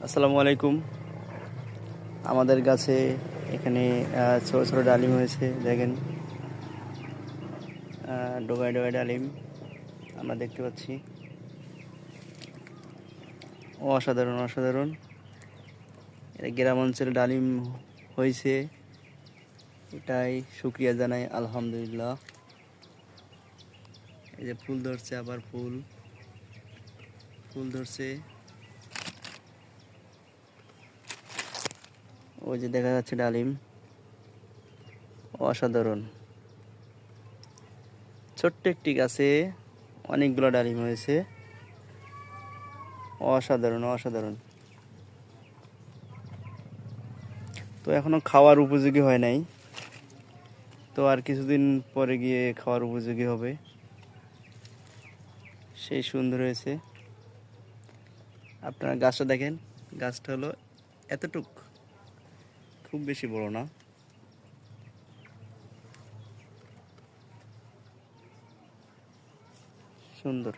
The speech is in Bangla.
আসসালামু আলাইকুম। আমাদের গাছে এখানে ছোট ছোট ডালিম হয়েছে, দেখেন ডোগায় ডোগায় ডালিম আমরা দেখতে পাচ্ছি। অসাধারণ অসাধারণ, এটা গ্রাম অঞ্চলে ডালিম হয়েছে, এটাই শুক্রিয়া জানাই আলহামদুলিল্লাহ। এই যে ফুল ধরছে, আবার ফুল ফুল ধরছে, ওই যে দেখা যাচ্ছে ডালিম। অসাধারণ, ছোট্ট একটি গাছে অনেকগুলো ডালিম হয়েছে। অসাধারণ অসাধারণ। তো এখনো খাওয়ার উপযোগী হয় নাই, তো আর কিছুদিন পরে গিয়ে খাওয়ার উপযোগী হবে। সেই সুন্দর হয়েছে। আপনারা গাছটা দেখেন, গাছটা হলো এতটুক, খুব বেশি বড় না। সুন্দর।